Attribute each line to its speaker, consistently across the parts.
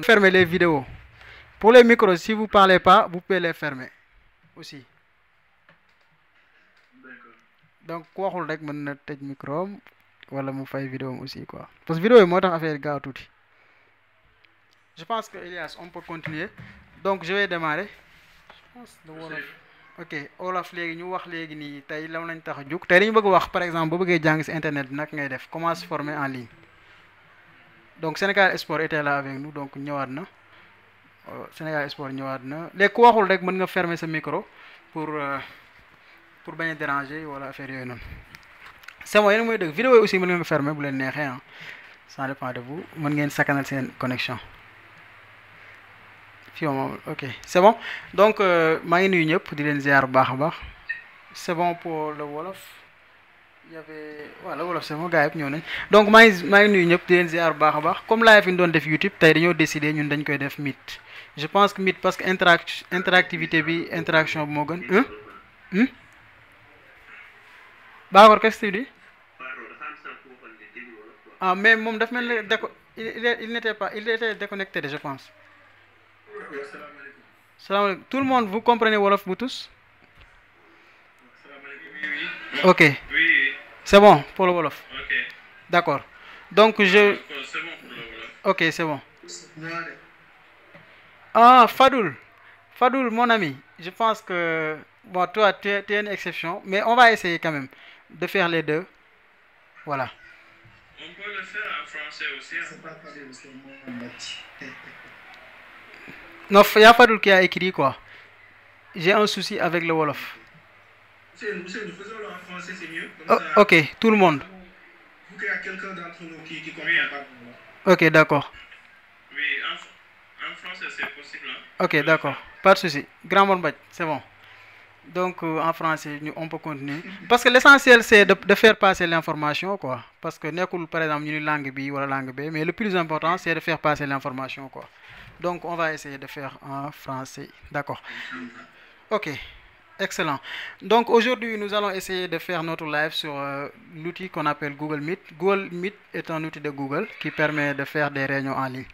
Speaker 1: Fermez les vidéos. Pour les micros, si vous ne parlez pas, vous pouvez les fermer aussi. Donc, quoi qu'on ait mën tëj micro wala mu fay vidéo aussi quoi. Parce que vidéo est moo tax affaire gaaw tuuti. Je pense que Elias, on peut continuer. Donc, je vais démarrer. Je pense le wolof. Ok wolof léegi ñu wax léegi nii tey lan lañ tax a jóg tey dañu bëgg wax par exemple boo bëggee jàng si internet bi nag ngay def comment se former en ligne. Donc Sénégal Sport était là avec nous donc ñëwaat na Sénégal Sport ñëwaat na léegi ku waxul rek mën nga fermer sa micro pour bañ a déranger wala affaire yooyu noonu. C'est bon yéen a mooy dëgg vidéo yi aussi mën nga ko fermer bu leen neexee ah ça dépend de vous mën ngeen sakkanal seen connexion. fii moom ok c'est bon donc maa ngi nuyu ñëpp di leen ziar bu baax a baax c'est bon pour le wolof il y avait waaw le wolof c'est bon gars yëpp ñëw nañ donc maa ngi nuyu ñëpp di leen ziar bu baax a baax comme live fi ñu doon def YouTube tey dañoo décider ñun dañ koy def Meet je pense que Meet parce que interactivité bi interaction bi moo gën. Baakor qu'est-ce que tu dis ah mais moom daf mel ne il n'était pas il était déconnecté je pense. Salam alaikum. Tout le monde, vous comprenez Wolof, vous tous? Ok. C'est bon pour le Wolof. Ok. D'accord. Donc je. C'est bon pour le Wolof. Ok, c'est bon. Ah, Fadoul, mon ami, je pense que. Bon, toi, tu es une exception, mais on va essayer quand même de faire les deux. Voilà.
Speaker 2: On peut le faire en français aussi.
Speaker 1: Non, il y a Fadoul qui a écrit quoi. J'ai un souci avec le Wolof.
Speaker 2: Monsieur, faisons-le en français, c'est mieux.
Speaker 1: Ok, tout le monde.
Speaker 2: Vous qu'il y a quelqu'un d'entre nous qui comprend pas.
Speaker 1: Ok, d'accord.
Speaker 2: Oui, en français, c'est possible. Hein?
Speaker 1: Ok, d'accord. Pas de souci. Grand Bonbach, c'est bon. Donc, en français, on peut continuer. Parce que l'essentiel, c'est de faire passer l'information, quoi. Parce que, par exemple, une langue B ou la langue B, mais le plus important, c'est de faire passer l'information, quoi. Donc, on va essayer de faire en français. D'accord. Ok. Excellent. Donc, aujourd'hui, nous allons essayer de faire notre live sur l'outil qu'on appelle Google Meet. Google Meet est un outil de Google qui permet de faire des réunions en ligne.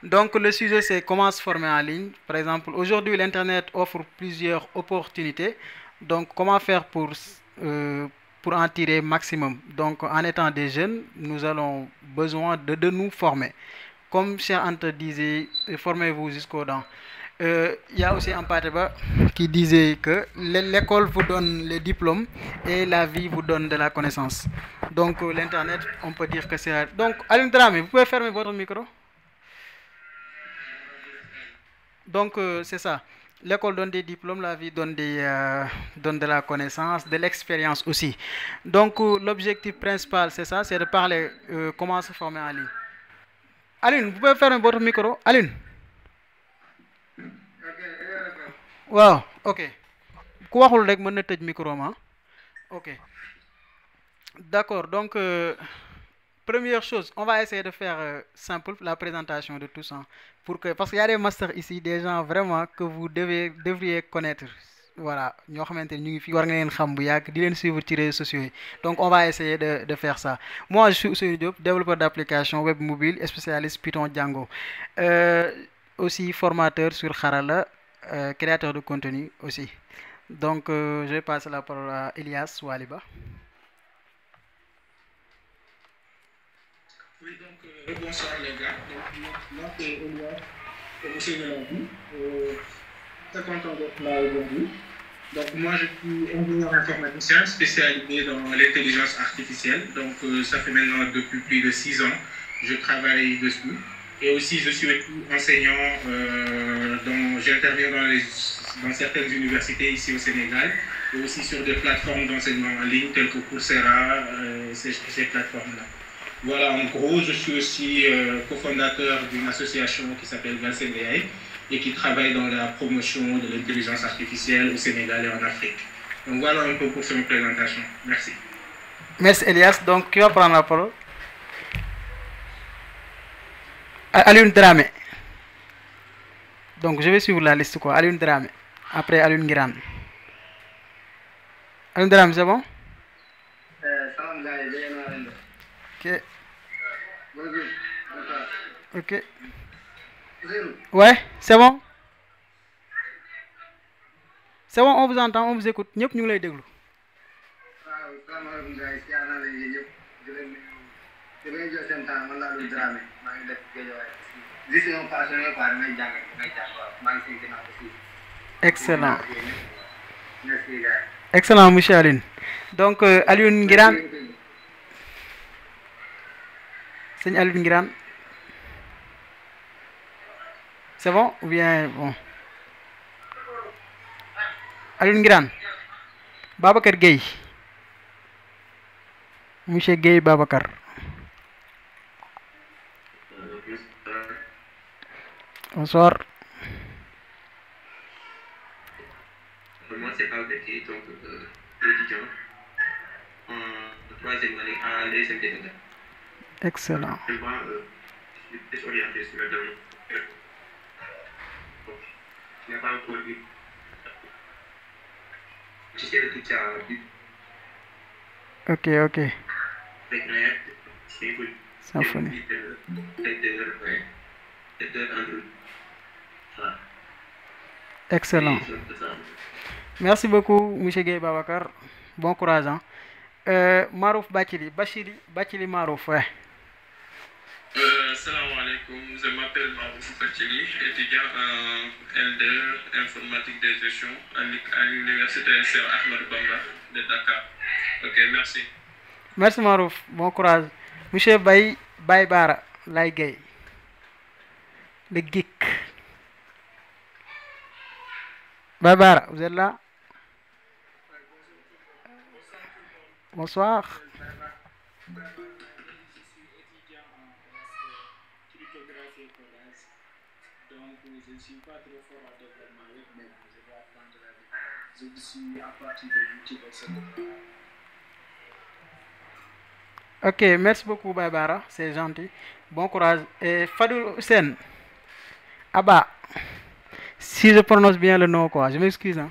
Speaker 1: Donc, le sujet, c'est comment se former en ligne. Par exemple, aujourd'hui, l'Internet offre plusieurs opportunités. Donc, comment faire pour en tirer maximum. Donc, en étant des jeunes, nous avons besoin de nous former. Comme Cheikh Anta disait, formez-vous jusqu'aux dents. Il y a aussi un Pateba qui disait que l'école vous donne les diplômes et la vie vous donne de la connaissance. Donc, l'Internet, on peut dire que c'est... Donc, Alim Dramé, vous pouvez fermer votre micro? Donc, c'est ça. L'école donne des diplômes, la vie donne de la connaissance, de l'expérience aussi. Donc, l'objectif principal, c'est ça, c'est de parler comment se former en ligne. Aline, vous pouvez fermer votre micro? Aline? Wow, ok. Ku waxul rek mën na tëj micro ma. Ok. D'accord, donc première chose, on va essayer de faire simple la présentation de tout ça. Parce qu'il y a des masters ici, des gens vraiment que vous devriez connaître. Voilà, ñoo xamanteni ñu ngi fi war nga leen xam bu yàgg di leen suivre ci réseaux sociaux. Donc on va essayer de faire ça. Moi je suis Ousseynou Diop, développeur d'application web mobile et spécialiste Python Django. Aussi formateur sur Kharala, créateur de contenu aussi. Donc je vais passer la parole à Elias Waliba.
Speaker 2: Oui, donc bonsoir les gars. Donc, moi c'est Elias, comme Ousseynou l'a dit. Très content d'être là aujourd'hui. Donc moi je suis ingénieur informaticien spécialisé dans l'intelligence artificielle. Donc ça fait maintenant depuis plus de 6 ans je travaille dessus. Et aussi je suis enseignant, j'interviens dans certaines universités ici au Sénégal et aussi sur des plateformes d'enseignement en ligne telles que Coursera, ces plateformes-là. Voilà, en gros, je suis aussi cofondateur d'une association qui s'appelle Galsen AI et qui travaille dans la promotion de l'intelligence artificielle au Sénégal et en Afrique. Donc voilà un peu pour cette présentation. Merci.
Speaker 1: Merci Elias. Donc qui va prendre la parole? Alioune Dramé. Donc je vais suivre la liste quoi. Alioune Dramé. Après Alioune Ngirane. Alioune Dramé, c'est bon? Ok. Ok. Ouais, c'est bon. C'est bon, on vous entend, on vous écoute. Ñëpp ñu ngi lay déglu. Excellent. Excellent, monsieur Aline. Donc, Alioune Ngirane. C'est Alioune Ngirane. C'est bon ou bien bon? Alioune Ngirane. Babacar Gueye. Monsieur Gueye Babacar. Bonsoir.
Speaker 3: Moi, c'est Albert, donc étudiant en troisième année à l'ESMT.
Speaker 1: Excellent.
Speaker 3: Moi, je suis désorienté sur le domaine. Je n'ai pas encore vu. J'essaie de tout ça.
Speaker 1: Ok.
Speaker 3: Avec React, c'est cool.
Speaker 1: Symfony. Excellent. Merci beaucoup, monsieur Gueye Babacar. Bon courage. Hein. Marouf Bachili Marouf, ouais.
Speaker 2: Salam alaikum, je m'appelle Marouf Bachili, étudiant en L2 informatique de gestion à l'université Cheikh Ahmadou Bamba de Dakar. Ok, merci.
Speaker 1: Merci Marouf, bon courage. Monsieur Baybara Laïgay, le geek. Baybara, vous êtes là? Bonsoir.
Speaker 4: Donc, je ne suis pas trop fort en développement web, mais je vais apprendre avec. Je suis à partir de YouTube, etc.
Speaker 1: Ok, merci beaucoup Baybara, c'est gentil. Bon courage. Et Fadou Hussein, Abba, si je prononce bien le nom, quoi, je m'excuse. Hein.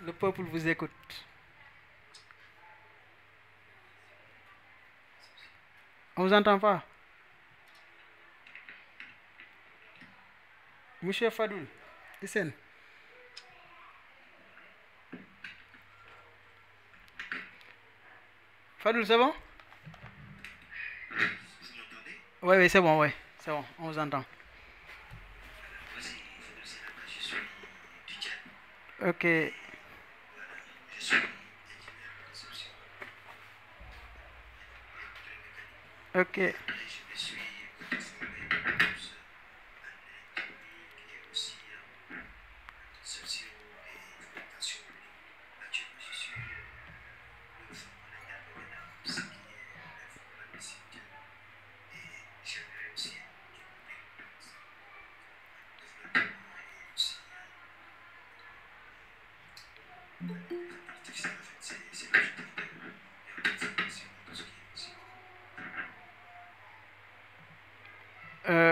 Speaker 1: Le peuple vous écoute. On vous entend pas? Monsieur Fadou Hussein. Fadou, c'est bon? Oui, c'est bon, on vous entend. Ok. Ok.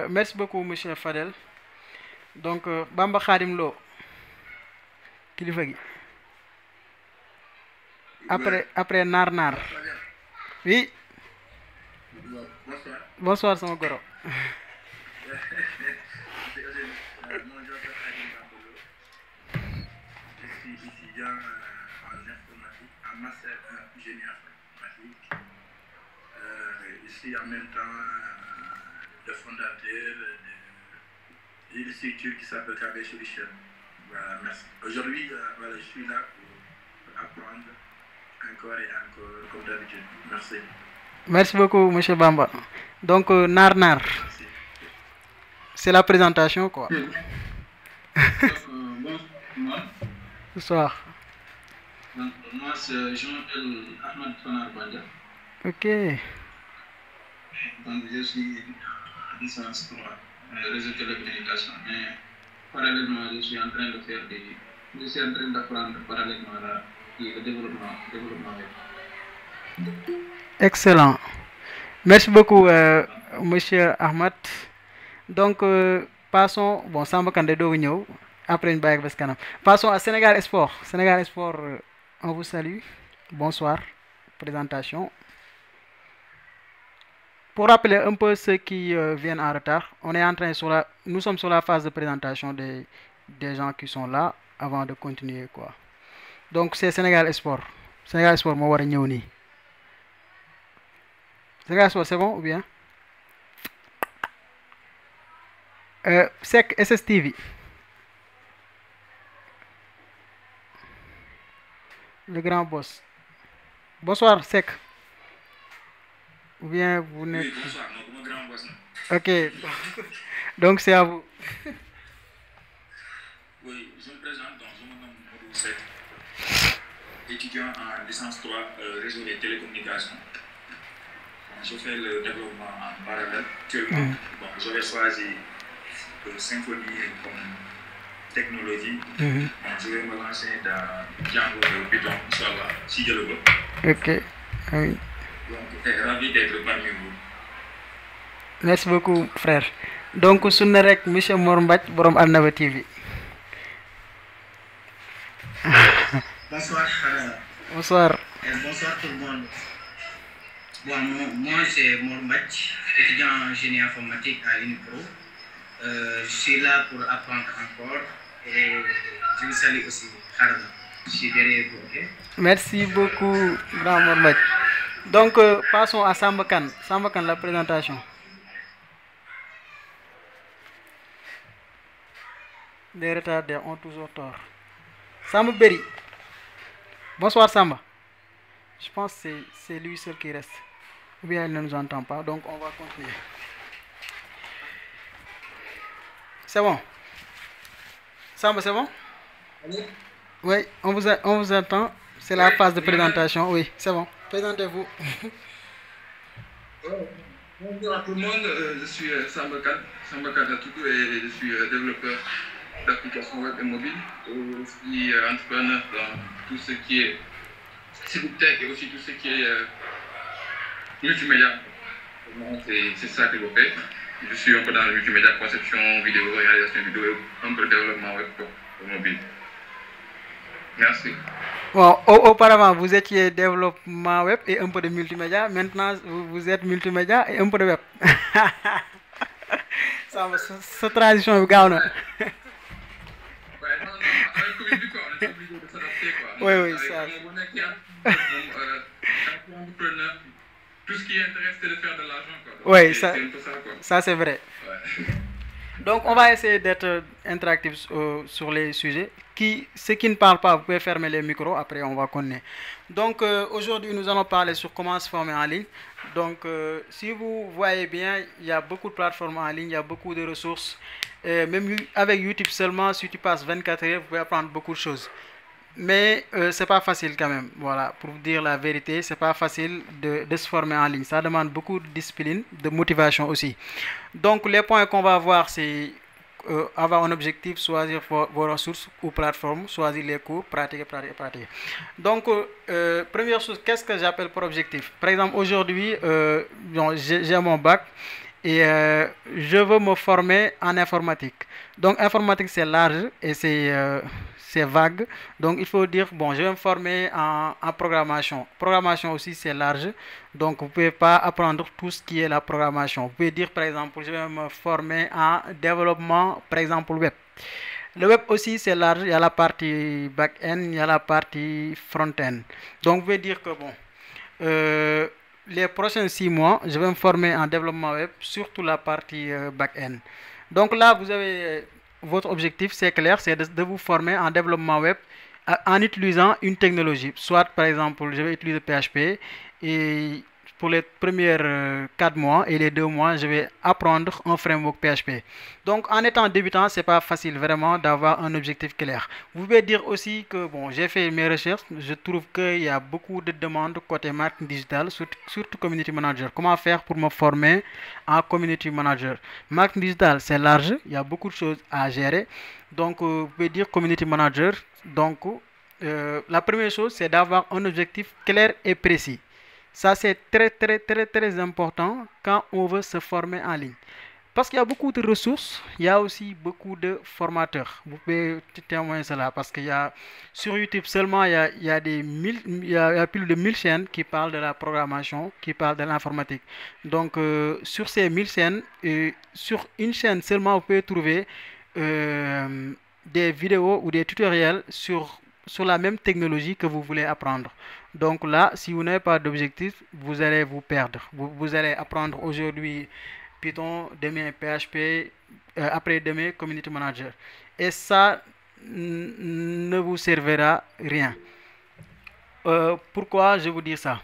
Speaker 1: Merci beaucoup, monsieur Fadel. Donc, Bamba Khadim Lo, kilifa gi. Après Nar. Oui. Bonsoir, sama goro.
Speaker 5: Je suis étudiant en informatique, en master génie informatique. Je suis en même temps le fondateur d'une structure qui s'appelle KB Solution. Voilà, merci. Aujourd'hui, voilà, je suis là pour apprendre encore et encore, comme d'habitude. Merci.
Speaker 1: Merci beaucoup, monsieur Bamba. Donc, Nar.
Speaker 5: Merci.
Speaker 1: C'est la présentation, quoi.
Speaker 2: Bonsoir.
Speaker 1: Bonsoir.
Speaker 2: Donc, moi, je m'appelle Ahmed Fanar Banda.
Speaker 1: Ok.
Speaker 2: Donc, je suis licence 3 réseau de télécommunication. Mais parallèlement, je suis en train de faire je suis en train d'apprendre parallèlement le développement web.
Speaker 1: Excellent. Merci beaucoup, monsieur Ahmad. Donc, passons. Bon, Samba Kandé Dogno. Après une bague Vescanam. Passons à Sénégal Sport. Sénégal Sport, on vous salue. Bonsoir. Présentation. pour rappeler un peu ceux qui viennent en retard, nous sommes sur la phase de présentation des gens qui sont là avant de continuer quoi. Donc c'est Sénégal Sport. Sénégal Sport moo war a ñëw nii. Sénégal Sport c'est bon ou bien? Seck SSTV. Le grand boss. Bonsoir Seck. Ou bien vous n'êtes...
Speaker 6: Oui, bonsoir, non, grand boss.
Speaker 1: Ok, donc c'est à vous.
Speaker 6: Oui, je me présente, donc je me nomme Modou Seck, étudiant en licence 3 réseau et télécommunications. Bon, je fais le développement en parallèle. Actuellement, bon, j'aurais choisi Symfony comme technologie. Bon, je vais me lancer dans Django de Python, Inch'Allah, si je le veux.
Speaker 1: Ok, oui.
Speaker 6: Donc, ravi d'être parmi vous.
Speaker 1: Merci beaucoup frère. Donc sunna rek monsieur Mor Mbaj borom Alnaba TV.
Speaker 7: Bonsoir.
Speaker 1: Bonsoir.
Speaker 7: Bonsoir tout le monde. Bon, moi c'est Mor Mbaj, étudiant en génie informatique à Unipro. Je suis là pour apprendre encore et je vous salue aussi. Je suis derrière vous, ok?
Speaker 1: Merci beaucoup grand Mor Mbaj. Donc passons à Samba Kane. Samba Kane, la présentation. Les retardés ont toujours tort. Samba Berry. Bonsoir Samba. Je pense que c'est lui seul qui reste. Ou bien il ne nous entend pas, donc on va continuer. C'est bon. Samba, c'est bon? Oui, on vous attend. C'est la phase de présentation. Oui, c'est bon. Présentez-vous.
Speaker 5: Bonjour à tout le monde, je suis Samba Kane Toutou et je suis développeur d'applications web et mobiles, et aussi entrepreneur dans tout ce qui est tech et aussi tout ce qui est multimédia. C'est ça que je fais. Je suis un peu dans le multimédia, conception vidéo, réalisation vidéo, un peu de développement web pour mobile. Merci.
Speaker 1: Bon, auparavant, vous étiez développement web et un peu de multimédia. Maintenant, vous êtes multimédia et un peu de web. Cette transition est gagne. Oui, ça.
Speaker 5: Tout ce qui intéresse, c'est de faire de l'argent.
Speaker 1: Oui,
Speaker 5: ça
Speaker 1: c'est vrai.
Speaker 5: Ouais.
Speaker 1: Donc, on va essayer d'être interactif sur les sujets. Ceux qui ne parlent pas, vous pouvez fermer les micros, après on va connaître. Donc, aujourd'hui, nous allons parler sur comment se former en ligne. Donc, si vous voyez bien, il y a beaucoup de plateformes en ligne, il y a beaucoup de ressources. Même avec YouTube seulement, si tu passes 24 heures, vous pouvez apprendre beaucoup de choses. Mais c'est pas facile quand même. Voilà, pour vous dire la vérité, c'est pas facile de se former en ligne. Ça demande beaucoup de discipline, de motivation aussi. Donc les points qu'on va voir, c'est avoir un objectif, choisir vos ressources ou plateformes, choisir les cours, pratiquer. Donc première chose, qu'est-ce que j'appelle pour objectif? Par exemple, aujourd'hui, j'ai mon bac et je veux me former en informatique. Donc informatique, c'est large et c'est vague. Donc il faut dire, bon, je vais me former en programmation. Programmation aussi, c'est large. Donc vous ne pouvez pas apprendre tout ce qui est la programmation. Vous pouvez dire, par exemple, je vais me former en développement, par exemple, web. Le web aussi, c'est large. Il y a la partie back-end, il y a la partie front-end. Donc vous pouvez dire que, bon, les prochains 6 mois, je vais me former en développement web, surtout la partie back-end. Donc là, vous avez... votre objectif, c'est clair, c'est de vous former en développement web en utilisant une technologie. Soit, par exemple, je vais utiliser PHP et pour les premiers 4 mois et les 2 mois, je vais apprendre un framework PHP. Donc, en étant débutant, c'est pas facile vraiment d'avoir un objectif clair. Vous pouvez dire aussi que, bon, j'ai fait mes recherches, je trouve qu'il y a beaucoup de demandes côté marketing digital, surtout community manager. Comment faire pour me former en community manager? Marketing digital, c'est large, il y a beaucoup de choses à gérer. Donc, vous pouvez dire community manager. Donc, la première chose, c'est d'avoir un objectif clair et précis. Ça, c'est très important quand on veut se former en ligne. Parce qu'il y a beaucoup de ressources, il y a aussi beaucoup de formateurs. Vous pouvez témoigner cela parce qu'il y a sur YouTube seulement, il y a il y a plus de 1000 chaînes qui parlent de la programmation, qui parlent de l'informatique. Donc, sur ces 1000 chaînes, sur une chaîne seulement, vous pouvez trouver des vidéos ou des tutoriels sur la même technologie que vous voulez apprendre. Donc là, si vous n'avez pas d'objectif, vous allez vous perdre. Vous allez apprendre aujourd'hui Python, demain PHP, après-demain Community Manager. Et ça ne vous servira rien. Pourquoi je vous dis ça?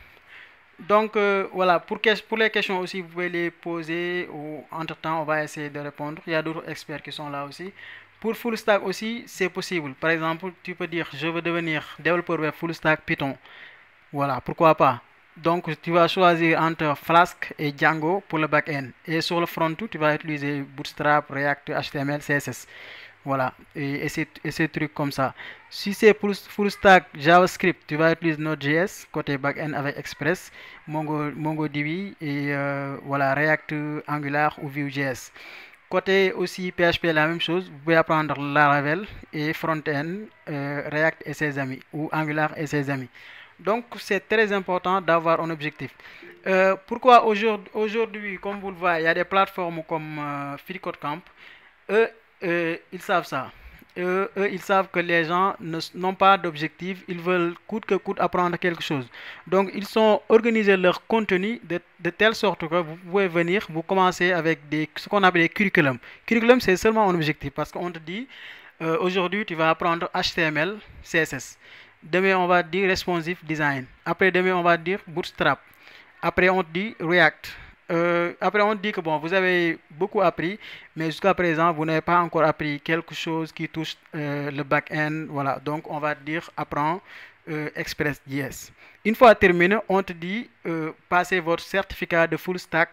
Speaker 1: Donc voilà, pour les questions aussi, vous pouvez les poser ou entre-temps, on va essayer de répondre. Il y a d'autres experts qui sont là aussi. Pour full stack aussi, c'est possible. Par exemple, tu peux dire, je veux devenir développeur web full stack Python. Voilà, pourquoi pas. Donc, tu vas choisir entre Flask et Django pour le back-end. Et sur le front, tu vas utiliser Bootstrap, React, HTML, CSS. Voilà, et ces trucs comme ça. Si c'est full stack JavaScript, tu vas utiliser Node.js côté back-end avec Express, MongoDB et voilà, React, Angular ou Vue.js. Côté aussi PHP, la même chose. Vous pouvez apprendre Laravel et front-end, React et ses amis, ou Angular et ses amis. Donc, c'est très important d'avoir un objectif. Pourquoi aujourd'hui, comme vous le voyez, il y a des plateformes comme FreeCodeCamp. Eux, ils savent ça. Eux, ils savent que les gens n'ont pas d'objectif. Ils veulent coûte que coûte apprendre quelque chose. Donc, ils ont organisé leur contenu de telle sorte que vous pouvez venir, vous commencez avec ce qu'on appelle des curriculums. Curriculum, c'est seulement un objectif parce qu'on te dit, aujourd'hui, tu vas apprendre HTML, CSS. Demain, on va dire responsive design. Après, demain, on va dire bootstrap. Après, on dit React. Après, on dit que bon, vous avez beaucoup appris, mais jusqu'à présent, vous n'avez pas encore appris quelque chose qui touche le back-end. Voilà, donc on va dire apprends Express.js. Une fois terminé, on te dit passez votre certificat de full stack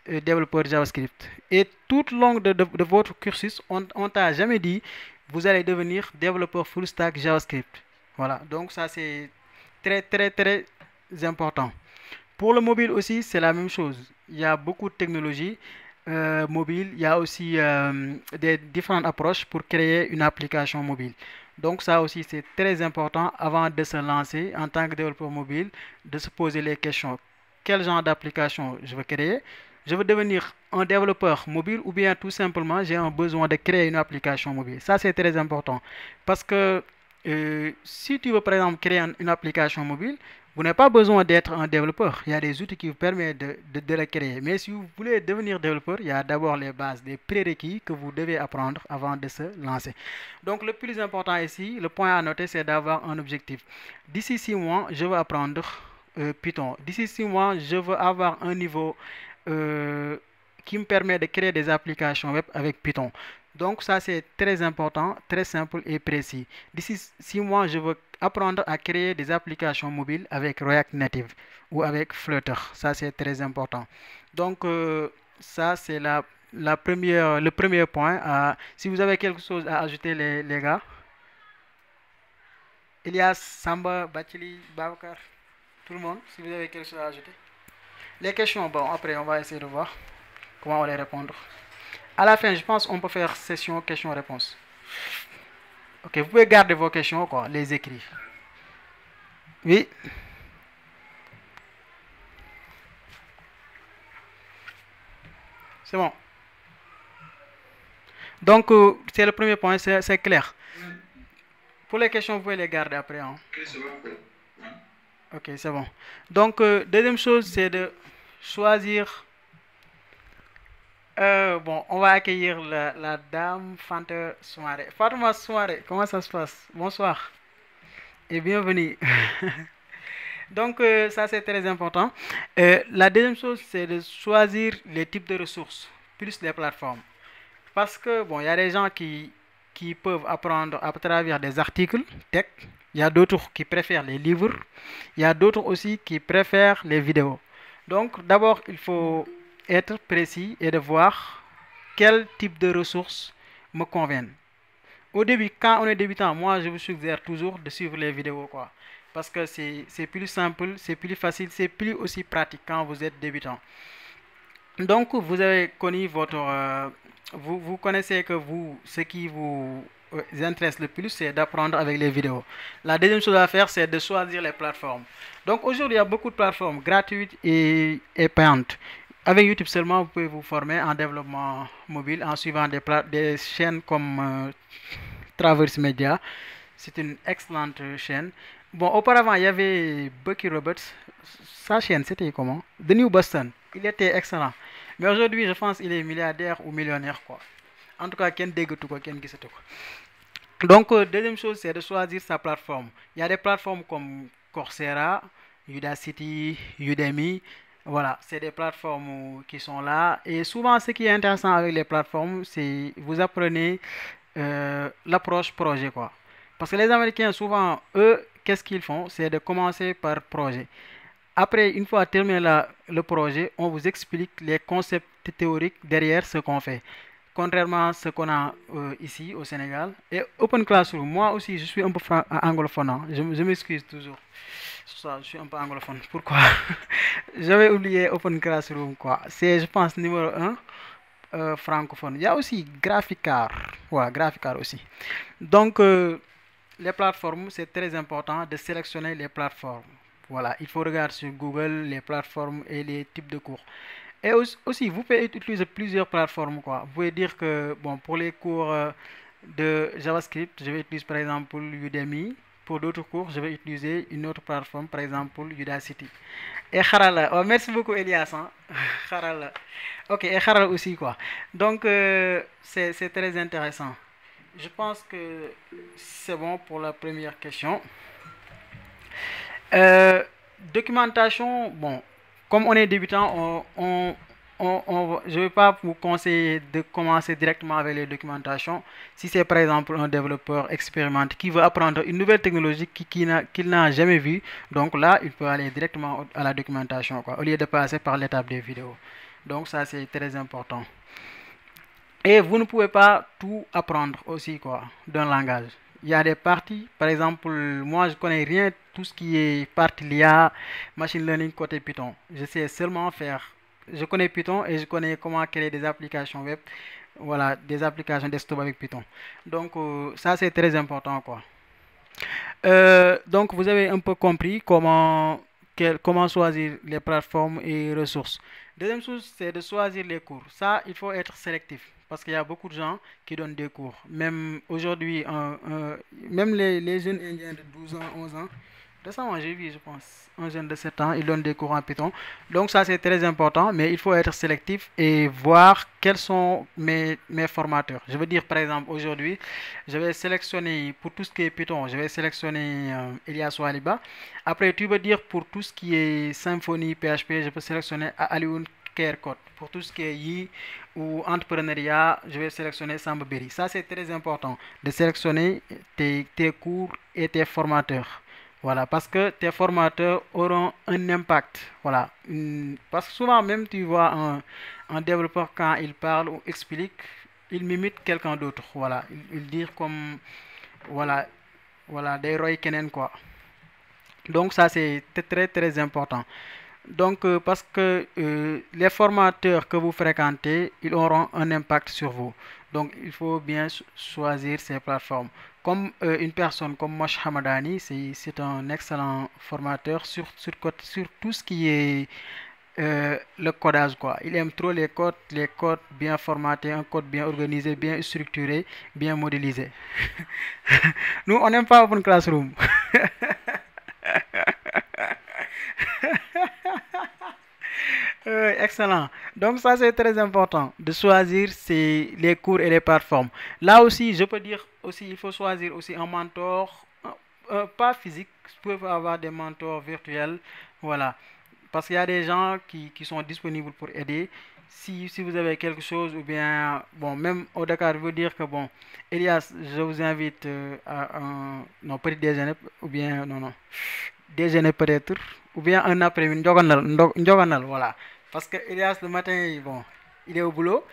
Speaker 1: développeur JavaScript. Et tout au long de votre cursus, on t'a jamais dit vous allez devenir développeur full stack JavaScript. Voilà, donc ça c'est très important. Pour le mobile aussi, c'est la même chose. Il y a beaucoup de technologies mobiles. Il y a aussi des différentes approches pour créer une application mobile. Donc ça aussi, c'est très important avant de se lancer en tant que développeur mobile, de se poser les questions. Quel genre d'application je veux créer? Je veux devenir un développeur mobile ou bien tout simplement, j'ai un besoin de créer une application mobile. Ça, c'est très important. Parce que si tu veux par exemple créer une application mobile, vous n'avez pas besoin d'être un développeur. Il y a des outils qui vous permettent de le créer. Mais si vous voulez devenir développeur, il y a d'abord les bases, des prérequis que vous devez apprendre avant de se lancer. Donc le plus important ici, le point à noter, c'est d'avoir un objectif. D'ici 6 mois, je veux apprendre Python. D'ici 6 mois, je veux avoir un niveau qui me permet de créer des applications web avec Python. Donc ça c'est très important, très simple et précis. D'ici 6 mois, je veux apprendre à créer des applications mobiles avec React Native ou avec Flutter. Ça c'est très important. Donc ça c'est le premier point. Si vous avez quelque chose à ajouter les gars. Elias, Samba, Bachili, Babacar, tout le monde, si vous avez quelque chose à ajouter. Les questions, bon après on va essayer de voir comment on va les répondre. À la fin, je pense qu'on peut faire session questions-réponses. Ok, vous pouvez garder vos questions, quoi, les écrire. Oui. C'est bon. Donc, c'est le premier point, c'est clair. Pour les questions, vous pouvez les garder après. Hein. Ok, c'est bon. Donc, deuxième chose, c'est de choisir... bon, on va accueillir la dame Fanta Soumaré. Fatouma Soumaré, comment ça se passe? Bonsoir et bienvenue. Donc, ça c'est très important. La deuxième chose, c'est de choisir les types de ressources, plus les plateformes. Parce que, bon, il y a des gens qui peuvent apprendre à travers des articles, tech. Il y a d'autres qui préfèrent les livres. Il y a d'autres aussi qui préfèrent les vidéos. Donc, d'abord, il faut être précis et de voir quel type de ressources me conviennent. Au début, quand on est débutant, moi je vous suggère toujours de suivre les vidéos, quoi. Parce que c'est plus simple, c'est plus facile, c'est plus aussi pratique quand vous êtes débutant. Donc, vous avez connu votre... vous connaissez que vous, ce qui vous intéresse le plus, c'est d'apprendre avec les vidéos. La deuxième chose à faire, c'est de choisir les plateformes. Donc, aujourd'hui, il y a beaucoup de plateformes gratuites et payantes. Avec YouTube seulement, vous pouvez vous former en développement mobile en suivant des chaînes comme Traverse Media. C'est une excellente chaîne. Bon, auparavant, il y avait Bucky Roberts. Sa chaîne, c'était comment? The New Boston. Il était excellent. Mais aujourd'hui, je pense qu'il est milliardaire ou millionnaire, quoi. En tout cas, quelqu'un dégoûte quoi, quelqu'un qui sait tout, quoi. Donc, deuxième chose, c'est de choisir sa plateforme. Il y a des plateformes comme Coursera, Udacity, Udemy. Voilà, c'est des plateformes qui sont là. Et souvent, ce qui est intéressant avec les plateformes, c'est vous apprenez l'approche projet, quoi. Parce que les Américains, souvent, eux, qu'est-ce qu'ils font? C'est de commencer par projet. Après, une fois terminé le projet, on vous explique les concepts théoriques derrière ce qu'on fait. Contrairement à ce qu'on a ici au Sénégal. Et Open Classroom, moi aussi, je suis un peu anglophone. Hein. Je m'excuse toujours. Ça, je suis un peu anglophone. Pourquoi? J'avais oublié Open Classroom, quoi. C'est, je pense, numéro 1 francophone. Il y a aussi Graphicar. Ouais, Graphicar aussi. Donc, les plateformes, c'est très important de sélectionner les plateformes. Voilà, il faut regarder sur Google les plateformes et les types de cours. Et aussi, vous pouvez utiliser plusieurs plateformes, quoi. Vous pouvez dire que, bon, pour les cours de JavaScript, je vais utiliser par exemple Udemy. Pour d'autres cours, je vais utiliser une autre plateforme, par exemple Udacity. Et Harala, oh, merci beaucoup Elias. Hein? Harala. Ok, et Harala aussi, quoi. Donc, c'est très intéressant. Je pense que c'est bon pour la première question. Documentation, bon, comme on est débutant, je ne vais pas vous conseiller de commencer directement avec les documentations. Si c'est par exemple un développeur expérimenté qui veut apprendre une nouvelle technologie qu'il n'a jamais vue, donc là, il peut aller directement à la documentation, quoi, au lieu de passer par l'étape des vidéos. Donc ça, c'est très important. Et vous ne pouvez pas tout apprendre aussi, quoi, d'un langage. Il y a des parties, par exemple, moi je connais rien, tout ce qui est partie l'IA, machine learning côté Python. Je sais seulement faire, je connais Python et je connais comment créer des applications web, voilà, des applications desktop avec Python. Donc ça c'est très important, quoi. Donc vous avez un peu compris comment choisir les plateformes et ressources. Deuxième chose, c'est de choisir les cours. Ça, il faut être sélectif. Parce qu'il y a beaucoup de gens qui donnent des cours. Même aujourd'hui, même les jeunes indiens de 12 ans, 11 ans, récemment j'ai vu, je pense, un jeune de 7 ans, il donne des cours en Python. Donc ça c'est très important, mais il faut être sélectif et voir quels sont mes formateurs. Je veux dire, par exemple, aujourd'hui, je vais sélectionner pour tout ce qui est Python, je vais sélectionner Elias Waliba. Après, tu veux dire pour tout ce qui est Symfony, PHP, je peux sélectionner Alioune Kerkot. Pour tout ce qui est I ou entrepreneuriat, je vais sélectionner Samba Berry. Ça, c'est très important de sélectionner tes cours et tes formateurs. Voilà, parce que tes formateurs auront un impact. Voilà, parce que souvent, même tu vois un développeur, quand il parle ou explique, il m'imite quelqu'un d'autre. Voilà, il dit comme, voilà, des Roy Kenen, quoi. Donc, ça, c'est très, très important. Donc, parce que les formateurs que vous fréquentez, ils auront un impact sur vous. Donc, il faut bien choisir ces plateformes. Comme une personne comme Mosh Hamadani, c'est un excellent formateur sur tout ce qui est le codage, quoi. Il aime trop les codes bien formatés, un code bien organisé, bien structuré, bien modélisé. Nous, on n'aime pas Open Classroom. Excellent. Donc ça c'est très important de choisir les cours et les plateformes. Là aussi, je peux dire aussi, il faut choisir aussi un mentor, pas physique, vous pouvez avoir des mentors virtuels, voilà. Parce qu'il y a des gens qui sont disponibles pour aider. Si vous avez quelque chose, ou bien, bon, même au Dakar, je veux dire que, bon, Elias, je vous invite à un petit déjeuner, ou bien, non, déjeuner peut-être, ou bien un après-midi, njoganal, voilà. Parce que Elias, le matin, bon, il est au boulot.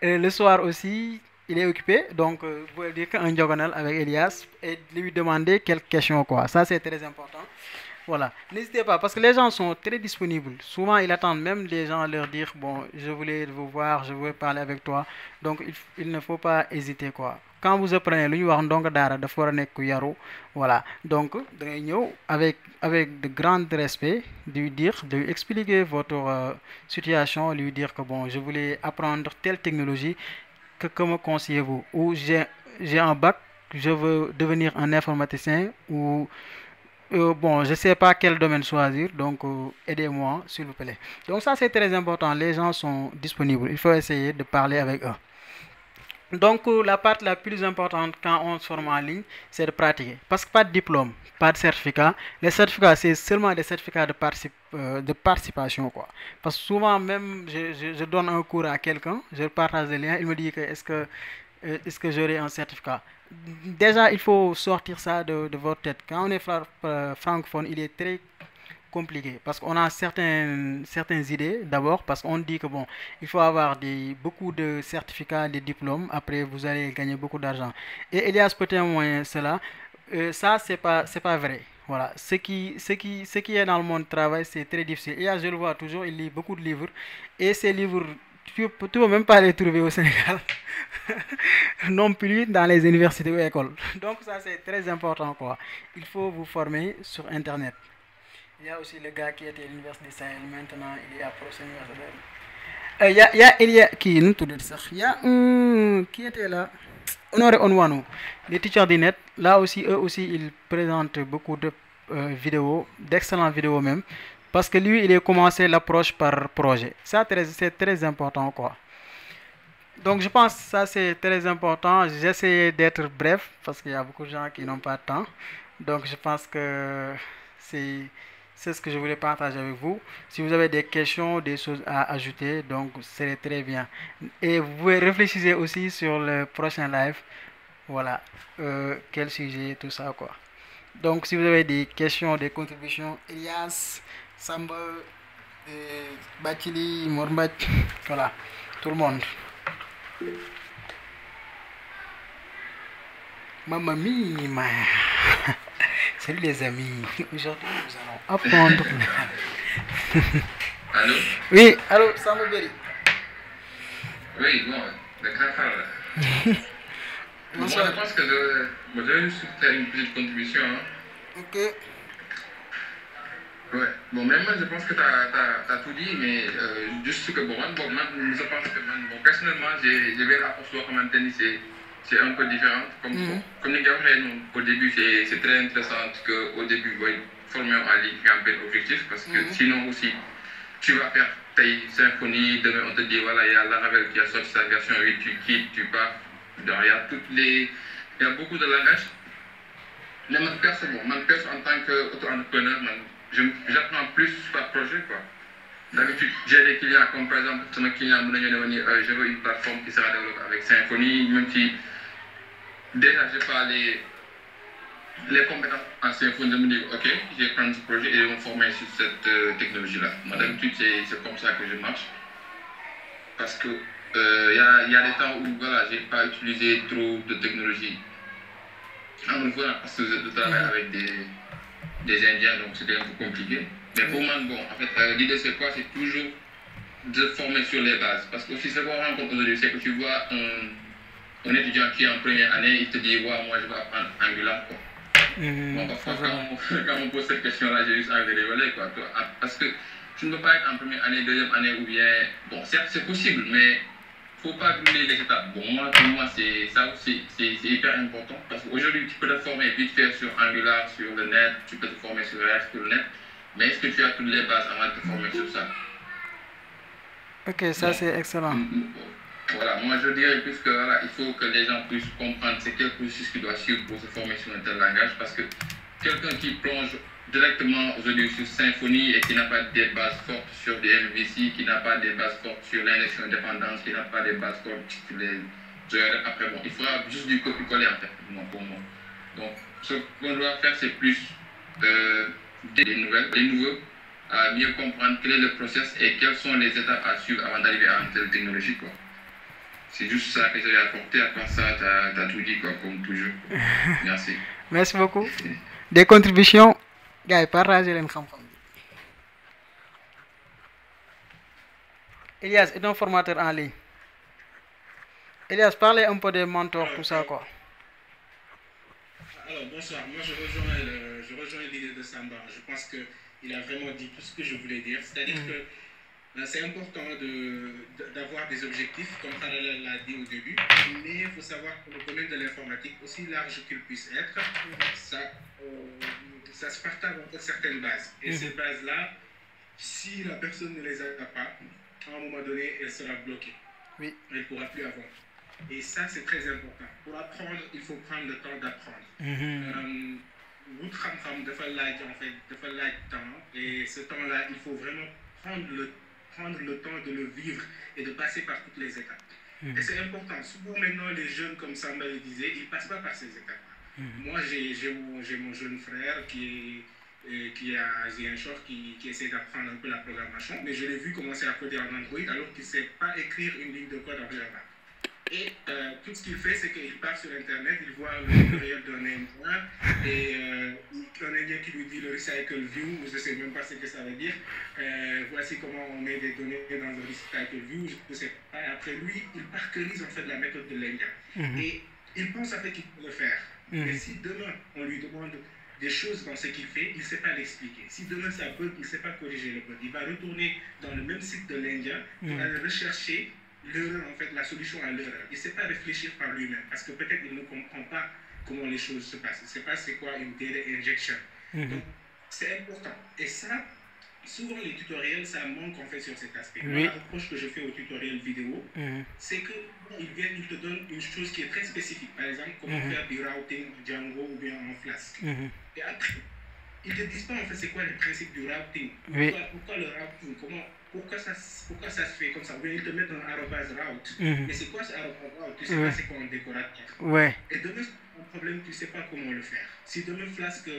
Speaker 1: Et le soir aussi, il est occupé. Donc, vous pouvez dire qu'un njoganal avec Elias et lui demander quelques questions, quoi. Ça, c'est très important. Voilà, n'hésitez pas parce que les gens sont très disponibles. Souvent, ils attendent même les gens à leur dire, bon, je voulais vous voir, je voulais parler avec toi. Donc, il ne faut pas hésiter, quoi. Quand vous apprenez lu ñu wax ndongo daara dafa war a nekk ku yaru, voilà. Donc, da ngay ñëw avec de grand respect, de lui expliquer votre situation, lui dire que bon, je voulais apprendre telle technologie, que me conseillez-vous? Ou j'ai un bac, je veux devenir un informaticien ou bon, je ne sais pas quel domaine choisir, donc aidez-moi, s'il vous plaît. Donc ça, c'est très important. Les gens sont disponibles. Il faut essayer de parler avec eux. Donc la partie la plus importante quand on se forme en ligne, c'est de pratiquer. Parce que pas de diplôme, pas de certificat. Les certificats, c'est seulement des certificats de participation, quoi. Parce que souvent, même, je donne un cours à quelqu'un, je partage le lien, il me dit que est-ce que j'aurai un certificat? Déjà, il faut sortir ça de votre tête. Quand on est francophone, il est très compliqué parce qu'on a certaines idées d'abord parce qu'on dit que bon, il faut avoir beaucoup de certificats, des diplômes, après vous allez gagner beaucoup d'argent. Et Elias peut témoigner cela. Ça, c'est pas vrai. Voilà, ce qui est dans le monde du travail, c'est très difficile. Elias, je le vois toujours, il lit beaucoup de livres et ces livres, tu peux même pas les trouver au Sénégal, non plus dans les universités ou écoles. Donc ça, c'est très important, quoi. Il faut vous former sur Internet. Il y a aussi le gars qui était à l'université de Sahel, maintenant il est à prochaine université. Il y a qui nous tout ça. Il y a qui était là, Honoré Onwanu, les teachers du net. Là aussi, eux aussi, ils présentent beaucoup de vidéos, d'excellentes vidéos même, parce que lui, il a commencé l'approche par projet. Ça, c'est très important, quoi. Donc je pense que ça c'est très important. J'essaie d'être bref parce qu'il y a beaucoup de gens qui n'ont pas de temps. Donc je pense que c'est ce que je voulais partager avec vous. Si vous avez des questions, des choses à ajouter, donc c'est très bien. Et vous réfléchissez aussi sur le prochain live. Voilà, quel sujet, tout ça, quoi. Donc si vous avez des questions, des contributions, Elias, Samba, Bakili, Mormat, voilà, tout le monde. Mamma mia. Salut les amis. Aujourd'hui, nous allons apprendre.
Speaker 8: Allô?
Speaker 1: Oui, allô, Samba Berry.
Speaker 8: Oui, bon, le café. Moi, je pense que je vais juste faire une petite contribution. Hein.
Speaker 1: Ok.
Speaker 8: Ouais, bon, même moi, je pense que tu as tout dit, mais juste ce que bon, je pense que bon, personnellement, j'ai vu l'approche de tennis, c'est un peu différent. Comme nous avons au début, c'est très intéressant qu'au début, vous former en ligne un peu objectif, parce que sinon aussi, tu vas faire tes symphonies, demain on te dit, voilà, il y a Laravel qui a sorti sa version 8, tu quittes, tu pars. Donc, il y a beaucoup de langages. Mais moi, perso, en tant qu'auto-entrepreneur, j'apprends plus par projet, quoi. D'habitude, j'ai des clients, comme par exemple, mon client me dit je veux une plateforme qui sera développée avec Symfony, même si déjà je n'ai pas les compétences en Symfony, je me dis ok, je vais prendre ce projet et je vais me former sur cette technologie-là. Moi, d'habitude, c'est comme ça que je marche. Parce que il y a des temps où voilà, je n'ai pas utilisé trop de technologie. Voilà, parce que je travaille avec des Indiens, donc c'était un peu compliqué. Mais pour moi, bon, en fait, l'idée c'est quoi? C'est toujours de former sur les bases. Parce que si ce qu'on rencontre aujourd'hui, c'est que tu vois un étudiant qui est en première année, il te dit, ouais, moi je vais apprendre Angular, quoi. Bon, parfois, quand on pose cette question-là, j'ai juste envie de rigoler, quoi. Parce que tu ne peux pas être en première année, deuxième année, ou bien, bon, certes, c'est possible, mais il ne faut pas brûler les étapes. Bon, pour moi, c'est hyper important parce qu'aujourd'hui, tu peux te former vite fait sur Angular, sur le net, tu peux te former sur React, sur le net, mais est-ce que tu as toutes les bases avant de te former sur ça?
Speaker 1: Ok, ça bon, c'est excellent.
Speaker 8: Voilà, moi je dirais plus que voilà, il faut que les gens puissent comprendre c'est quel processus qu'ils doivent suivre pour se former sur un tel langage parce que quelqu'un qui plonge directement aujourd'hui sur Symfony et qui n'a pas des bases fortes sur des MVC, qui n'a pas des bases fortes sur l'injection indépendance, qui n'a pas des bases fortes sur les URL, après bon, il faudra juste du copier-coller en fait, pour moi. Donc ce qu'on doit faire c'est plus des nouveaux, à mieux comprendre quel est le process et quelles sont les étapes à suivre avant d'arriver à une telle technologie, quoi. C'est juste ça que j'ai apporté, à part ça, tu as tout dit, quoi, comme toujours. Merci.
Speaker 1: Merci beaucoup. Des contributions? gars yi partagé leen xam-xam bi. Elias est un formateur en ligne. Elias, parlez un peu des mentors, tout ça quoi.
Speaker 2: Alors, bonsoir. Moi, je rejoins l'idée de Samba. Je pense qu'il a vraiment dit tout ce que je voulais dire. C'est-à-dire que c'est important d'avoir des objectifs, comme Farala l'a dit au début, mais il faut savoir que le domaine de l'informatique, aussi large qu'il puisse être, ça se partage entre certaines bases. Et ces bases-là, si la personne ne les a pas, à un moment donné, elle sera bloquée.
Speaker 1: Oui.
Speaker 2: Elle ne pourra plus avancer. Et ça, c'est très important. Pour apprendre, il faut prendre le temps d'apprendre. Wut xam-xam dafa laaj en fait dafa laaj temps, et ce temps-là, il faut vraiment prendre le temps de le vivre et de passer par toutes les étapes. Et c'est important. Souvent maintenant, les jeunes, comme Samba le disait, ils ne passent pas par ces étapes-là. Moi, j'ai mon jeune frère qui a un short qui essaie d'apprendre un peu la programmation, mais je l'ai vu commencer à coder en Android alors qu'il ne sait pas écrire une ligne de code en Java. Et tout ce qu'il fait, c'est qu'il part sur Internet, il voit le tutoriel d'un Indien, et un Indien qui lui dit le recycle view, je ne sais même pas ce que ça veut dire. Voici comment on met des données dans un recycle view, je ne sais pas. Après lui, il parcourise en fait la méthode de l'Indien. Et il pense en fait qu'il peut le faire. Mais si demain, on lui demande des choses dans ce qu'il fait, il ne sait pas l'expliquer. Si demain ça bug, il ne sait pas corriger le bug. Il va retourner dans le même site de l'Indien pour aller rechercher l'erreur, en fait, la solution à l'erreur. Il ne sait pas réfléchir par lui-même parce que peut-être il ne comprend pas comment les choses se passent. Il ne sait pas c'est quoi une data injection. Donc, c'est important. Et ça, souvent les tutoriels, ça manque en fait sur cet aspect. Moi, la reproche que je fais aux tutoriels vidéo, c'est que ils te donnent une chose qui est très spécifique. Par exemple, comment faire du routing Django ou bien en Flask. Et après, ils ne te disent pas en fait c'est quoi les principes du routing. Pourquoi le routing, pourquoi ça se fait comme ça? Ou bien ils te mettent un arrobase route. Mais c'est quoi ce arrobase route? Tu ne sais pas c'est quoi un décorateur. Et demain, un problème, tu ne sais pas comment le faire. Si demain Flask,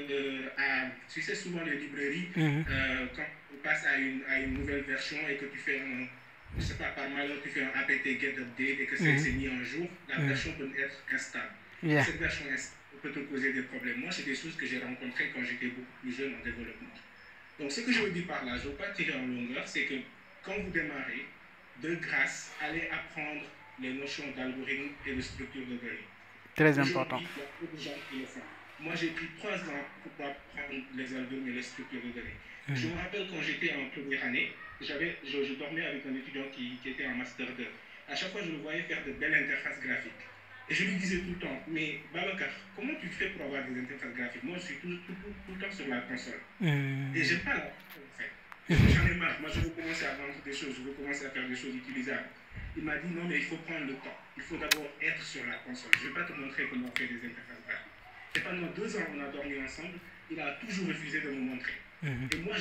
Speaker 2: tu sais souvent les librairies, quand on passe à une nouvelle version et que tu fais je ne sais pas, par malheur, tu fais un apt get update et que c'est mis en jour, la version peut être instable. Cette version peut te causer des problèmes. Moi, c'est des choses que j'ai rencontrées quand j'étais beaucoup plus jeune en développement. Donc, ce que je veux dire par là, je ne veux pas tirer en longueur, c'est que quand vous démarrez, de grâce, allez apprendre les notions d'algorithme et de structure de données.
Speaker 1: Très important.
Speaker 2: Il y a beaucoup de gens qui le font. Moi, j'ai pris 3 ans pour apprendre les algorithmes et les structures de données. Je me rappelle quand j'étais en première année, je dormais avec un étudiant qui était en Master 2. À chaque fois, je le voyais faire de belles interfaces graphiques. Et je lui disais tout le temps, mais Babacar, comment tu fais pour avoir des interfaces graphiques? Moi, je suis tout le temps sur la console. Et je n'ai pas la en fait. J'en ai marre. Moi, je veux commencer à vendre des choses, je veux commencer à faire des choses utilisables. Il m'a dit, non, mais il faut prendre le temps. Il faut d'abord être sur la console. Je ne vais pas te montrer comment on fait des interfaces graphiques. Et pendant 2 ans, on a dormi ensemble. Il a toujours refusé de me montrer. Et moi,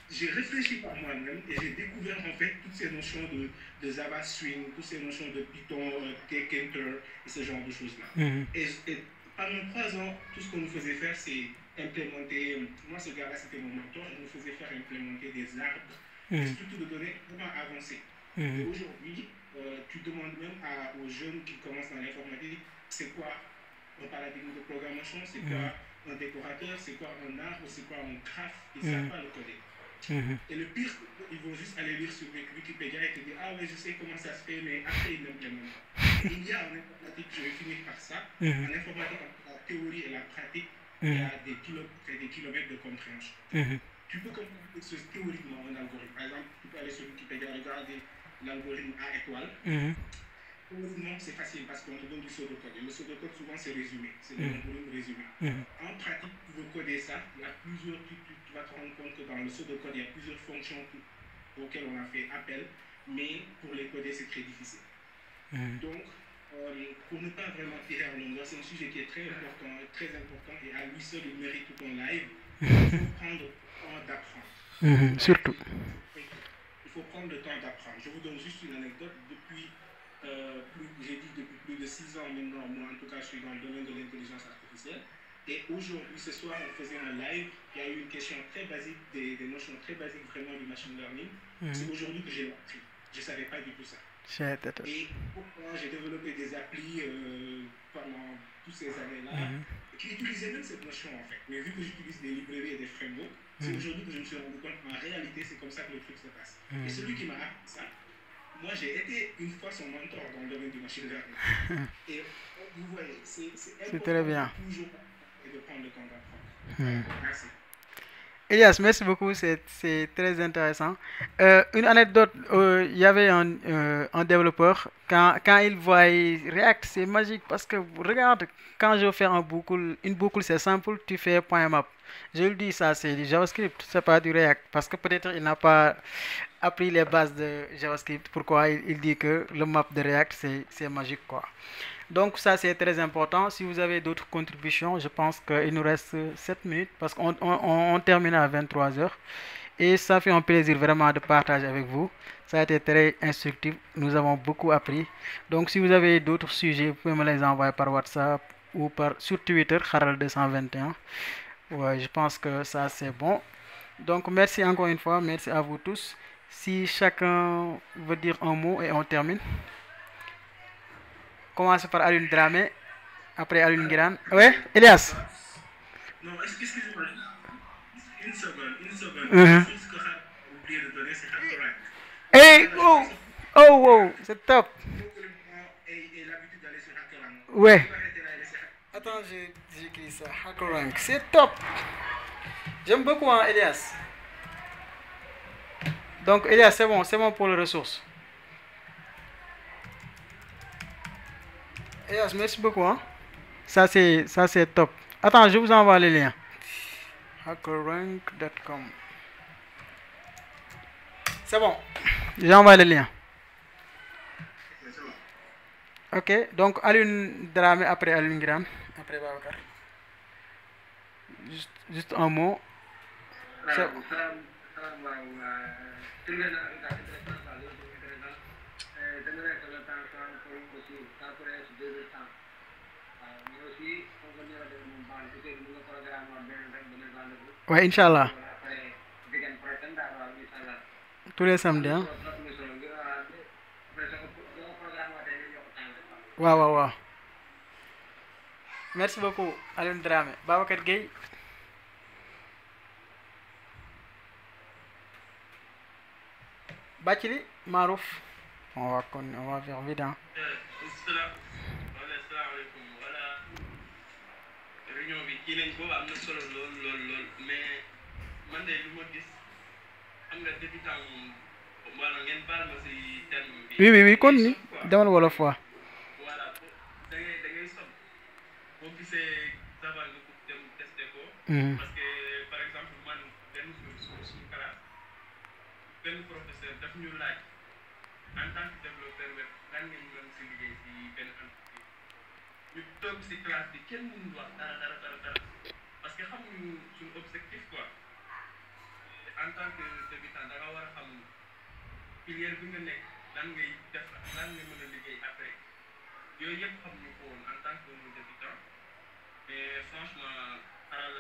Speaker 2: j'ai réfléchi par moi-même et j'ai découvert en fait toutes ces notions de Java Swing, toutes ces notions de Python, Tkinter et ce genre de choses-là. Et pendant 3 ans, tout ce qu'on nous faisait faire, c'est implémenter. Moi, ce gars-là, c'était mon mentor. Il nous faisait faire implémenter des arbres, des structures de données vraiment avancées. Et aujourd'hui, tu demandes même aux jeunes qui commencent dans l'informatique, c'est quoi un paradigme de programmation, c'est quoi un décorateur, c'est quoi un arbre, c'est quoi un graphe, ils ne savent pas le coder. Et le pire, ils vont juste aller lire sur Wikipédia et te dire ah ouais, je sais comment ça se fait, mais après ils n'implémentent pas. Il y a en informatique, je vais finir par ça, en informatique, entre la théorie et la pratique, il y a des kilomètres de compréhension. Tu peux comprendre quelque chose théoriquement, un algorithme. Par exemple, tu peux aller sur Wikipédia, regarder l'algorithme A étoile. Théoriquement, c'est facile parce qu'on te donne du pseudocode. Et le pseudocode, souvent, c'est résumé. C'est des algorithmes résumés. En pratique, tu veux coder ça, il y a plusieurs, tu vas te rendre compte que dans le pseudocode, il y a plusieurs fonctions auxquelles on a fait appel, mais pour les coder, c'est très difficile. Donc, pour ne pas vraiment tirer en longueur, c'est un sujet qui est très important, et à lui seul, il mérite tout un live. Il faut prendre le temps d'apprendre.
Speaker 1: Surtout.
Speaker 2: Il faut prendre le temps d'apprendre. Je vous donne juste une anecdote. Depuis plus de 6 ans maintenant, moi en tout cas, je suis dans le domaine de l'intelligence artificielle. Et aujourd'hui, ce soir, on faisait un live. Il y a eu une question très basique, des notions très basiques vraiment du machine learning. C'est aujourd'hui que j'ai appris. Je ne savais pas du tout ça. Et pourquoi j'ai développé des applis pendant toutes ces années-là qui utilisaient même cette notion en fait. Mais vu que j'utilise des librairies et des frameworks, c'est aujourd'hui que je me suis rendu compte qu'en réalité, c'est comme ça que le truc se passe. Et celui qui m'a appris ça, moi j'ai été une fois son mentor dans le domaine du machine learning. Et vous voyez, c'est
Speaker 1: très bien.
Speaker 2: Toujours et de prendre le temps d'apprendre. Merci.
Speaker 1: Elias, merci beaucoup, c'est très intéressant. Une anecdote, il y avait un développeur, quand il voit React, c'est magique parce que regarde, quand je veux faire une boucle, c'est simple, tu fais point map. Je lui dis ça, c'est du JavaScript, c'est pas du React, parce que peut-être il n'a pas appris les bases de JavaScript. Pourquoi il dit que le map de React, c'est magique, quoi. Donc ça c'est très important. Si vous avez d'autres contributions, je pense qu'il nous reste 7 minutes parce qu'on termine à 23h. Et ça fait un plaisir vraiment de partager avec vous. Ça a été très instructif. Nous avons beaucoup appris. Donc si vous avez d'autres sujets, vous pouvez me les envoyer par WhatsApp ou sur Twitter, Haral221. Ouais, je pense que ça c'est bon. Donc merci encore une fois. Merci à vous tous. Si chacun veut dire un mot et on termine. Commence par Alun Dramé, après Alun Giran. Ouais, Elias.
Speaker 2: Non, excusez-moi. Une seconde. Juste que j'ai oublié de donner, c'est HackerRank.
Speaker 1: Hey, oh, c'est top.
Speaker 2: Et l'habitude d'aller sur HackerRank.
Speaker 1: Ouais. Attends, j'écris ça. HackerRank, c'est top. J'aime beaucoup, hein, Elias. Donc, Elias, c'est bon pour les ressources. Elias, merci beaucoup. Hein? Ça, c'est top. Attends, je vous envoie les liens. Hackerrank.com. C'est bon. J'envoie les liens. Ok, donc Alun Dramé après Alun Giran. Après Babacar. Juste un mot. Ouais, Inch'Allah. Tous les samedis. Hein? Wow. Merci beaucoup, Alun Dramé. Babacar Gueye. Bachili, Marouf. On va faire vite. Hein?
Speaker 9: réunion bi kii nañ ko am na solo lool mais man de lu ma gis am nga débutant maanaam ngeen baal ma si terme bi.
Speaker 1: Oui, continue. Demal wolof fois.
Speaker 9: Voilà da ngay sonn boo gisee savoir nga ko dem testé ko. Parce que par exemple man benn jour suñu classe benn professeur daf ñu laaj en tant que développeur web lan ngeen mën si liggéey si benn entreprise. ñu toog si classe bi kenn mënul wax dara parce que xamuñu suñu objectif quoi en tant que débutant da nga war a xam filière bi nga nekk lan ngay def lan nga mën a liggéey après yooyu yëpp xamuñu ko woon en tant que débutant mais franchement xaral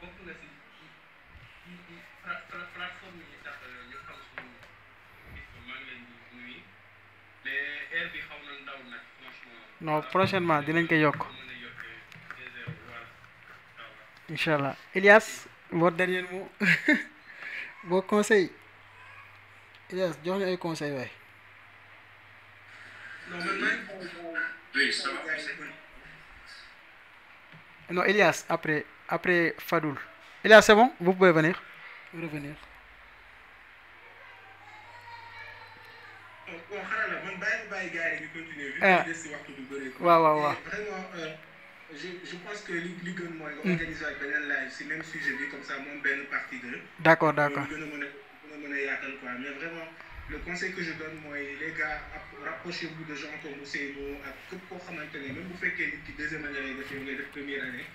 Speaker 9: bokk nga si plateforme yi tax ñu xam suñu gis maa ngi leen di nuyu mais heure bi xaw na ndaw nag franchement.
Speaker 1: Non, prochainement dinañ ko yokk. Inch'Allah. Elias, votre dernier mot. Vos conseils. Elias, jox ñu ay conseils waay.
Speaker 6: Oui, ça va.
Speaker 1: Non, Elias, après Fadoul. Elias, c'est bon? Vous pouvez revenir.
Speaker 2: Bon, xanaa man bàyyi gars yi ñu continuer. Des si waxtu du bëri.
Speaker 1: waaw.
Speaker 2: Vraiment, je pense que li gën mooy nga organiser ak beneen live si même sujet bi comme ça moom benn partie de.
Speaker 1: D'accord.
Speaker 2: gën a mën a yaatal quoi mais vraiment le conseil que je donne mooy les gars rapprochez-vous de gens comme Ousseynou ak képp koo xamante ne même bu fekkee nit ki deuxième année lay def yow ngay def première année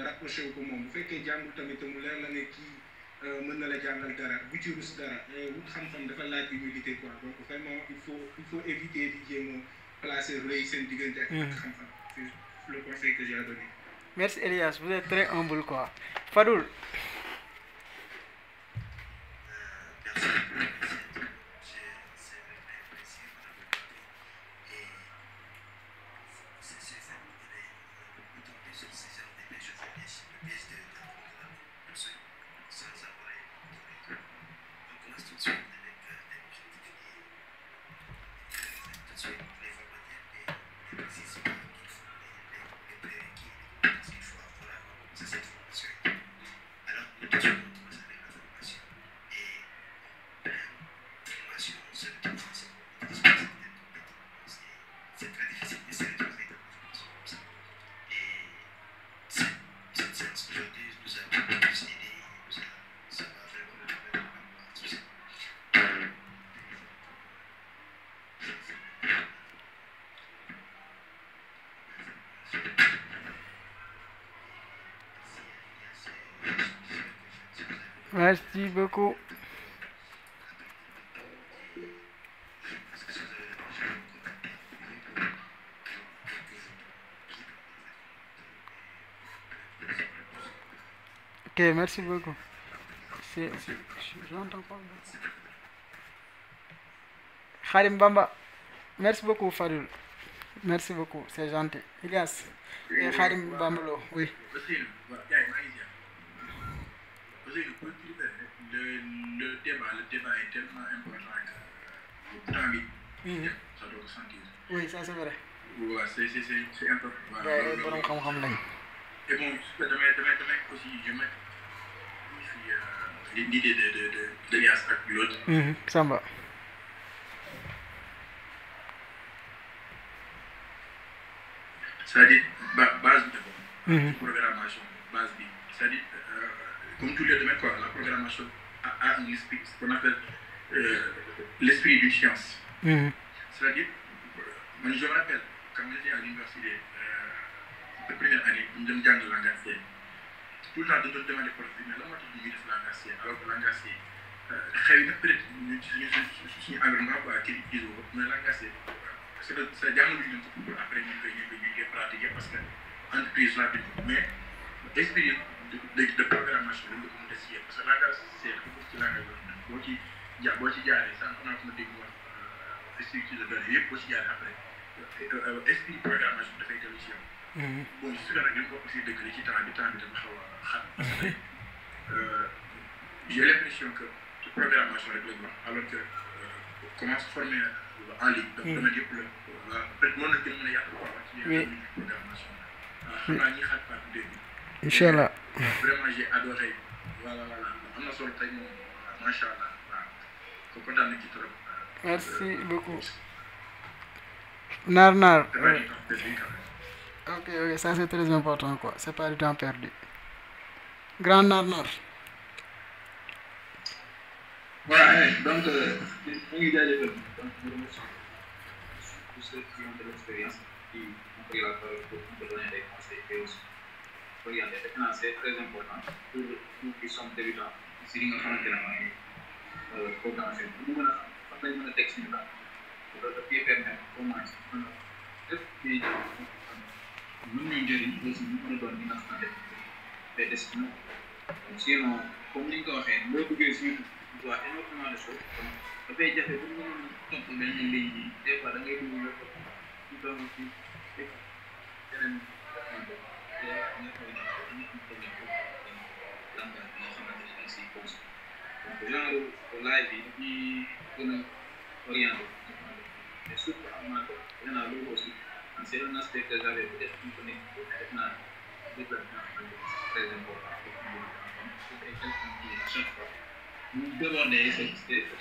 Speaker 2: rapproché wu ko moom bu fekkee jàngul tamit mu leer la ne kii mën na la jàngal dara bu ci rus dara wut xam-xam dafa laaj humilité quoi donc vraiment il faut éviter di jéem a placer rëy seen diggante ak xam-xam c'est le conseil que j'ai à donner.
Speaker 1: Merci Elias, vous êtes très humble quoi. Fadoul.
Speaker 10: Merci. C'est vraiment apprécié
Speaker 1: Merci beaucoup. Ok, merci beaucoup. J'entends pas. Khadim Bamba. Merci beaucoup, Fadul. Merci beaucoup, c'est gentil. Elias. Et Khadim Bambalo, oui.
Speaker 5: Le débat est tellement important que temps bi, ça doit ressentir.
Speaker 1: Oui, ça c'est vrai.
Speaker 5: Ouais, c'est important.
Speaker 1: Ouais, borom xam-xam lañ.
Speaker 5: Et bon, demain aussi, je mets l'idée de Elias avec l'autre.
Speaker 1: Samba.
Speaker 5: C'est-à-dire, base de programmation, base B. C'est-à-dire, comme tous les domaines, quoi, la programmation a un esprit, ce qu'on appelle l'esprit d'une science. C'est-à-dire, moi, je me rappelle, quand j'étais à l'université, la première année, nous avons gagné l'engagé. Tout le temps, nous avons demandé pour le mais là, moi, je dis l'engagé, alors que l'engagé, peut-être, nous sommes environnement, mais l'engagé, c'est déjà nous après nous pratiquer parce que l'entreprise là, mais l'esprit de programmation, de communication, parce que langage, c'est le langage. Boo ci jaaree sànq on a ko dégg wax structure de données yëpp boo ci jaaree après esprit programmation dafay dellu ci yow. Bon su fekkee nag dañ ko aussi dëgg ci temps bi dafa xaw a xat parce que j'ai l'impression que programmation rek lañ wax alors que comment se former en ligne. donc domaine yëpp la peut-être mën na gën mën a yàq quoi ci programmation. Xam naa ñi xaat part dégg.
Speaker 1: Inch'Allah.
Speaker 5: Vraiment j'ai adoré. Voilà am na solo tey moom macha allah waaw ko kontaan na ci trop.
Speaker 1: Merci beaucoup. Nar. Ok, ça c'est très important quoi. C'est pas du temps perdu. Grand Nar.
Speaker 4: Voilà, donc on y a donc tous ceux qui ont de l'expérience, qui ont pris la parole pour donner des conseils et aussi orienter. Maintenant, c'est très important pour nous qui sommes débutants. Si nous avons un programme, nous avons un texte qui permet de commencer. Depuis, nous nous disons aussi nous avons une nationalité des destins. Sinon, comme nous avons fait, nous avons doit énormément de choses. Dafay jafe pour ñu topp benn ligne bi des fois da ngay dugg nga topp ñu doon ci yeneen te nga koy nit ñi ko nekk langage bi nga xamante ne dañ siy posé donc genre live yi dañuy gën a orienté mais surtout am naa ko naa loolu aussi c'est un aspect que j'avais peut-être ñu ko nekk def naa développement très important pour ay quelqu'un qui à chaque fois nous demander, c'est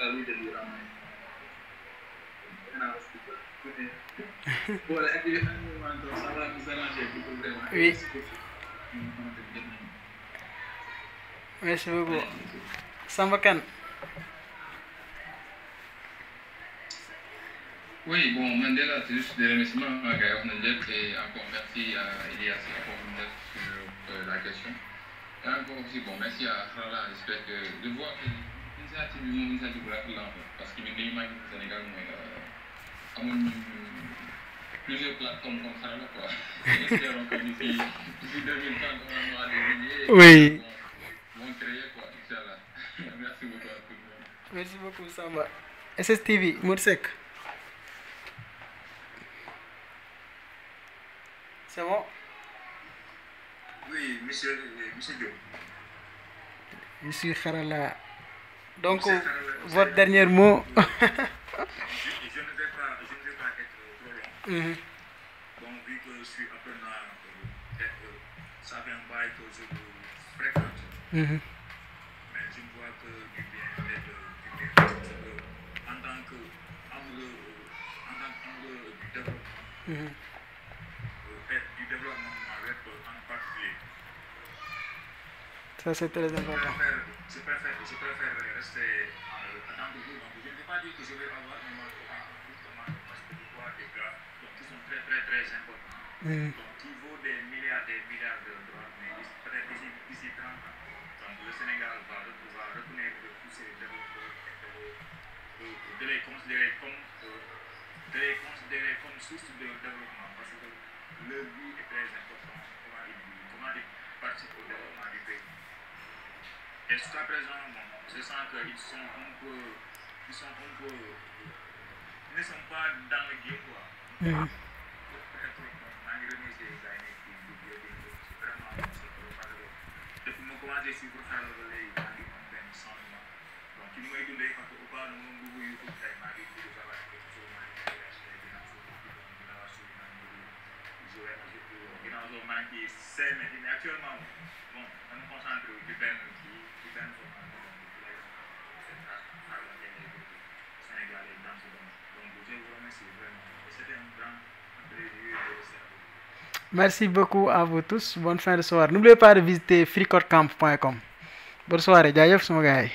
Speaker 4: à lui de lui ramener. Voilà, ça va nous arranger beaucoup vraiment.
Speaker 1: Oui. Merci beaucoup. Samba Kane.
Speaker 8: Oui, bon, Mandela, c'est juste des remerciements à Gaël et encore merci à Elias sur la question. Et encore aussi, bon, merci à Rala, j'espère que de voir que l'initiative bu rafet la parce que ñun dañu manqué au Sénégal mooy amoon plusieurs plateformes comme ça là quoi. Espérons que d'ici 2030 on aura des milliers.
Speaker 1: Oui.
Speaker 8: Vont créer quoi, Inch'Allah. Merci beaucoup à tous.
Speaker 1: Merci beaucoup Samba. SSTV, Morsek. C'est bon?
Speaker 6: Oui, monsieur Diop.
Speaker 1: Monsieur Kharala. Donc, votre dernier mot.
Speaker 6: Je ne vais pas être trop long. Bon, vu que je suis apprenant, ça fait un bail que je vous fréquente. Mais je vois que du bien, en tant que du développement, du développement web en particulier.
Speaker 1: Ça c'est très important.
Speaker 6: Je préfère rester dans le groupe. Je ne vais pas dire que je vais avoir un marque parce que je vois des gars qui sont très importants. Donc qui vaut des milliards de dollars, mais peut-être d'ici 30 ans. Donc le Sénégal va pouvoir les considérer comme source de développement parce que leur vie est très important, comment ils participent au développement du pays. Et jusqu'à présent, bon, je sens qu'ils ne sont pas dans le game, quoi. Peut-être malgré remercier les gars c'est vraiment depuis que je commencé à suivre le relais, il y a eu un changement. Donc, il m'a dit parce que au pas de mon goût, il faut que je m'arrive de travailler avec tout le monde, mais actuellement, bon, on me concentre sur le Ben qui Sénégalais dans ce domaine. Donc, je vous remercie vraiment. C'était un grand plaisir de vous servir.
Speaker 1: Merci beaucoup à vous tous. Bonne fin de soirée. N'oubliez pas de visiter freecodecamp.com. Bonne soirée. Jaajëf sama gars yi.